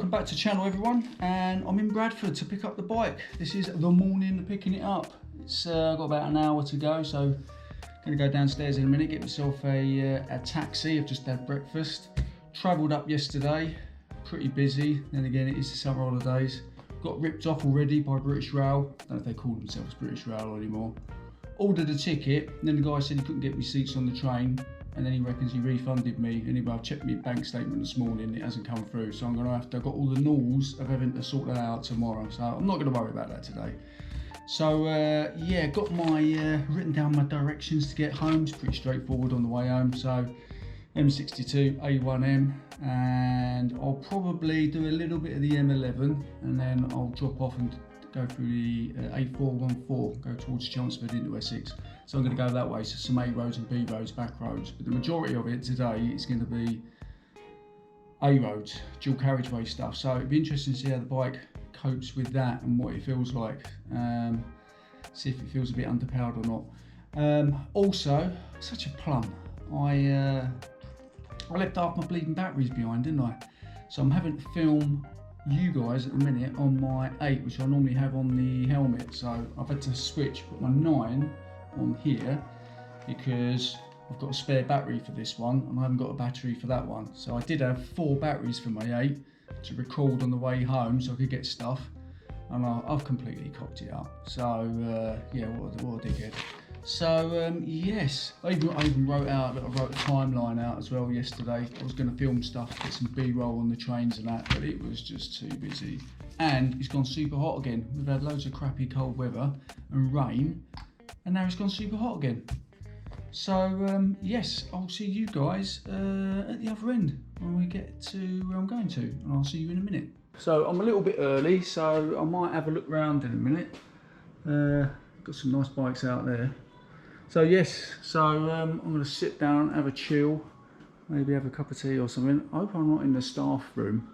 welcome back to the channel everyone, and I'm in Bradford to pick up the bike. This is the morning of picking it up. It's got about an hour to go, so I'm going to go downstairs in a minute, get myself a taxi. I've just had breakfast. Travelled up yesterday, pretty busy, then again it is the summer holidays. Got ripped off already by British Rail. I don't know if they call themselves British Rail anymore. Ordered a ticket, and then the guy said he couldn't get me seats on the train, and then he reckons he refunded me. Anyway, I've checked my bank statement this morning, it hasn't come through, so I'm going to have to, I've got all the nulls of having to sort that out tomorrow, so I'm not going to worry about that today. So yeah, got my written down my directions to get home. It's pretty straightforward on the way home. So M62 A1M, and I'll probably do a little bit of the M11, and then I'll drop off and go through the A414, go towards Chelmsford into Essex. So I'm going to go that way, so some A roads and B roads, back roads. But the majority of it today is going to be A roads, dual carriageway stuff. So it'd be interesting to see how the bike copes with that and what it feels like. See if it feels a bit underpowered or not. Also, such a plum. I left half my bleeding batteries behind, didn't I? So I'm having to film you guys at the minute on my 8, which I normally have on the helmet. So I've had to switch, put my 9 on here because I've got a spare battery for this one and I haven't got a battery for that one. So I did have 4 batteries for my 8 to record on the way home so I could get stuff, and I've completely cocked it up. So yeah, what a dickhead. So yes, I even wrote a timeline out as well yesterday. I was going to film stuff, get some B-roll on the trains and that, but it was just too busy. And it's gone super hot again. We've had loads of crappy cold weather and rain, and now it's gone super hot again. So yes, I'll see you guys at the other end when we get to where I'm going to, and I'll see you in a minute. So I'm a little bit early, so I might have a look around in a minute. Got some nice bikes out there. So yes, so I'm going to sit down, have a chill, maybe have a cup of tea or something. I hope I'm not in the staff room,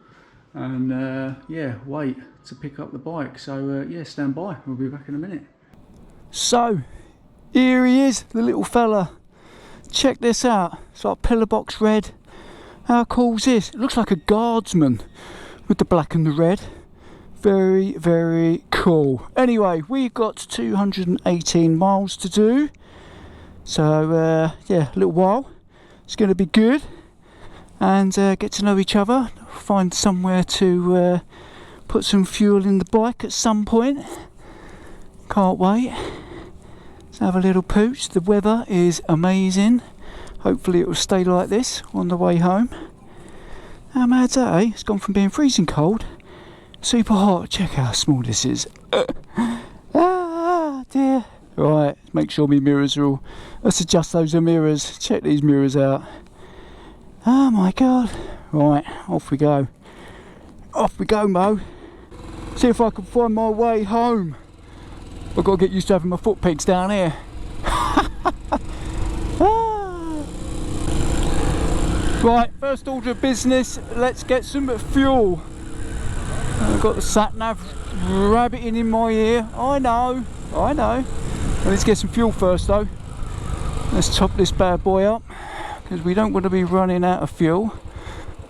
and yeah, wait to pick up the bike. So yeah, stand by, we'll be back in a minute. So here he is, the little fella. Check this out, it's like pillar box red. How cool is this? It looks like a guardsman with the black and the red. Very, very cool. Anyway, we've got 218 miles to do. So yeah, a little while. It's going to be good, and get to know each other. Find somewhere to put some fuel in the bike at some point. Can't wait. Let's have a little pooch. The weather is amazing. Hopefully it will stay like this on the way home. How mad's that, eh? It's gone from being freezing cold, super hot. Check how small this is. Ah dear. Right, make sure my mirrors are all... Let's adjust those mirrors. Check these mirrors out. Oh my god. Right, off we go. Off we go, Mo. See if I can find my way home. I've got to get used to having my foot pegs down here. Right, first order of business, let's get some fuel. I've got the sat-nav rabbiting in my ear. I know. Well, let's get some fuel first though. Let's top this bad boy up, because we don't want to be running out of fuel.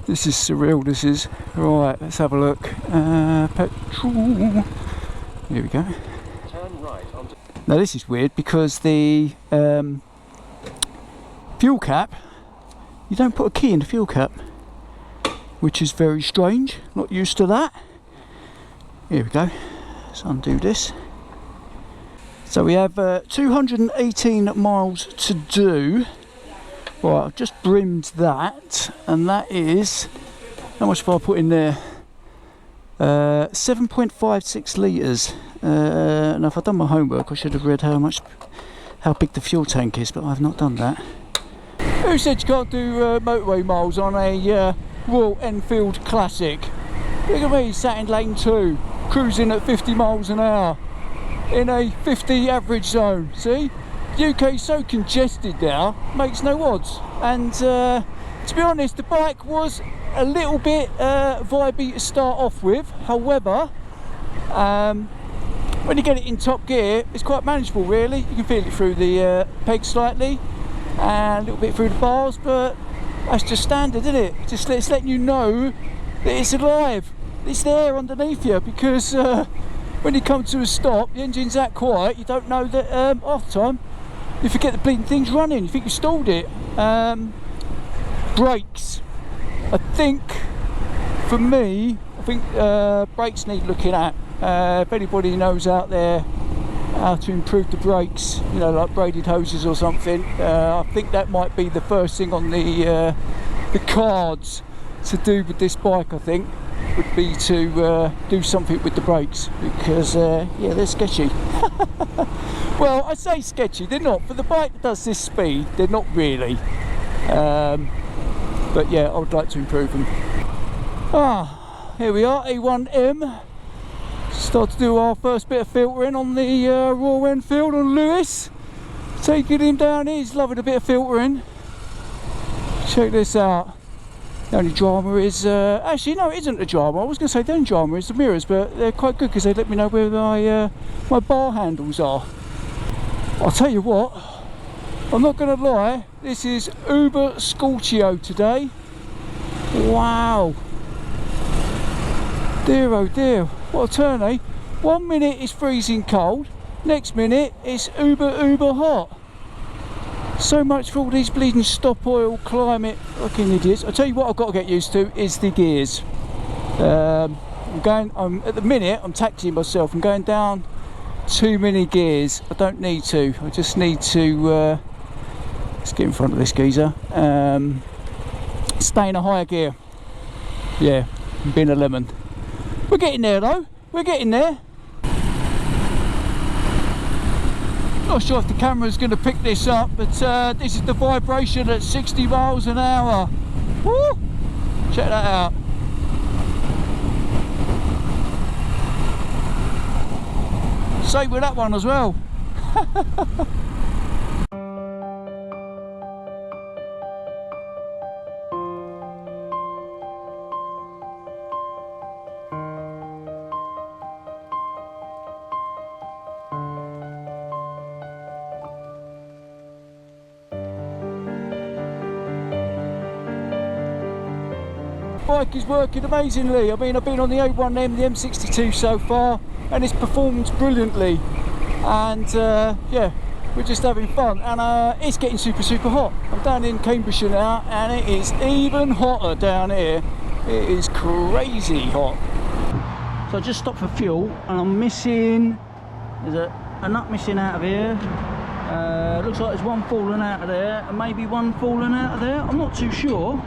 This is surreal, this is. Right, let's have a look. Petrol. Here we go. Turn right onto... Now this is weird because the fuel cap, you don't put a key in the fuel cap, which is very strange. Not used to that. Here we go. Let's undo this. So we have 218 miles to do. Right, I've just brimmed that, and that is, how much have I put in there? 7.56 litres. Now if I'd done my homework I should have read how big the fuel tank is, but I've not done that. Who said you can't do motorway miles on a Royal Enfield Classic? Look at me, sat in lane 2, cruising at 50 miles an hour. In a 50 average zone. See, UK's so congested now, makes no odds. And to be honest, the bike was a little bit vibey to start off with. However, when you get it in top gear, it's quite manageable really. You can feel it through the pegs slightly and a little bit through the bars, but that's just standard, isn't it? Just it's letting you know that it's alive. it's there underneath you, because when you come to a stop, the engine's that quiet, you don't know that half the time you forget the bleeding thing's running, you think you stalled it. Brakes. I think, for me, brakes need looking at. If anybody knows out there how to improve the brakes, you know, like braided hoses or something, I think that might be the first thing on the cards to do with this bike. I think would be to do something with the brakes, because yeah, they're sketchy. Well, I say sketchy, they're not. For the bike that does this speed, they're not really. But yeah, I would like to improve them. Here we are, A1M. Start to do our first bit of filtering on the Royal Enfield on Lewis. Taking him down, he's loving a bit of filtering. Check this out. The only drama is, actually no, it isn't a drama. I was going to say the only drama is the mirrors, but they're quite good because they let me know where my bar handles are. I'll tell you what, I'm not going to lie, this is uber scorchio today. Wow. Dear oh dear, what a turn, eh? 1 minute it's freezing cold, next minute it's uber hot. So much for all these bleeding stop oil climate fucking idiots. I'll tell you what I've got to get used to is the gears. At the minute I'm taxiing myself, I'm going down too many gears. I don't need to, I just need to let's get in front of this geezer, stay in a higher gear. Yeah, being a lemon. We're getting there though, we're getting there. Not sure if the camera's going to pick this up, but this is the vibration at 60 miles an hour. Woo! Check that out. Same with that one as well. Bike is working amazingly. I mean, I've been on the A1M, the M62 so far, and it's performed brilliantly. And yeah, we're just having fun, and it's getting super hot. I'm down in Cambridgeshire now, and it is even hotter down here. It is crazy hot. So I just stopped for fuel, and I'm missing, there's a nut missing out of here. Looks like there's one falling out of there, and maybe one falling out of there. I'm not too sure.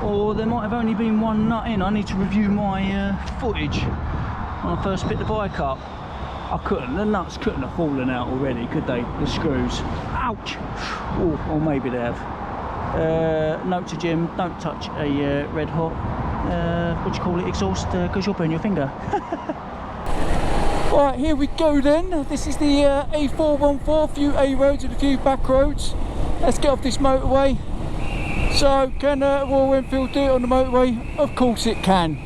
Or there might have only been one nut in. I need to review my footage when I first picked the bike up. The nuts couldn't have fallen out already, could they? The screws. Ouch! Oh, or maybe they have. Note to Jim, don't touch a red hot, what do you call it, exhaust, because you'll burn your finger. Right, here we go then. This is the A414, a few A roads and a few back roads. Let's get off this motorway. So, can Royal Enfield do it on the motorway? Of course it can.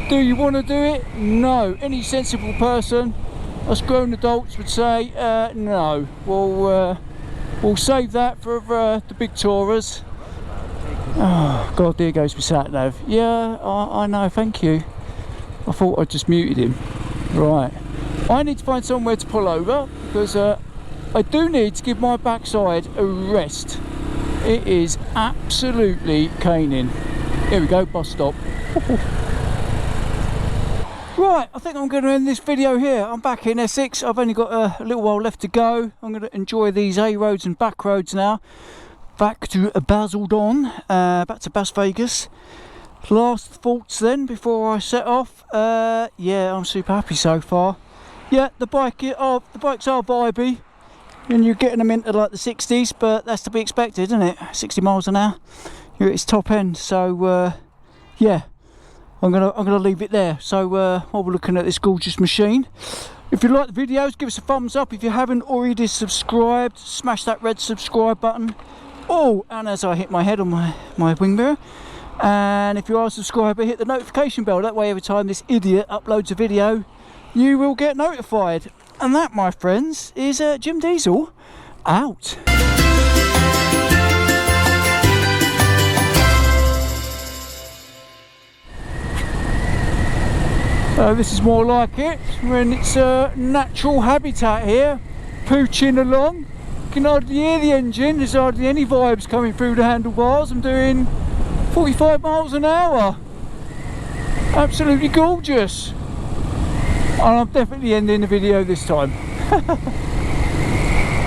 Do you want to do it? No. Any sensible person, us grown adults, would say no. We'll save that for the big tourers. Oh God, there goes my sat nav. Yeah, I know. Thank you. I thought I just muted him. Right. I need to find somewhere to pull over, because I do need to give my backside a rest. It is absolutely caning. Here we go, bus stop. Right, I think I'm going to end this video here. I'm back in Essex. I've only got a little while left to go. I'm going to enjoy these A roads and back roads now. Back to Basildon, back to Las Vegas. Last thoughts then before I set off. Yeah, I'm super happy so far. Yeah, the bikes are vibey. And you're getting them into like the 60s, but that's to be expected, isn't it? 60 miles an hour, you're at its top end. So yeah, I'm gonna leave it there. So while we're looking at this gorgeous machine, if you like the videos, give us a thumbs up. If you haven't already subscribed, smash that red subscribe button. Oh, and as I hit my head on my wing mirror, and if you are a subscriber, hit the notification bell. That way, every time this idiot uploads a video, you will get notified. And that, my friends, is Jim Diesel out. This is more like it, when it's natural habitat here, pooching along. You can hardly hear the engine, there's hardly any vibes coming through the handlebars. I'm doing 45 miles an hour. Absolutely gorgeous. And I'm definitely ending the video this time.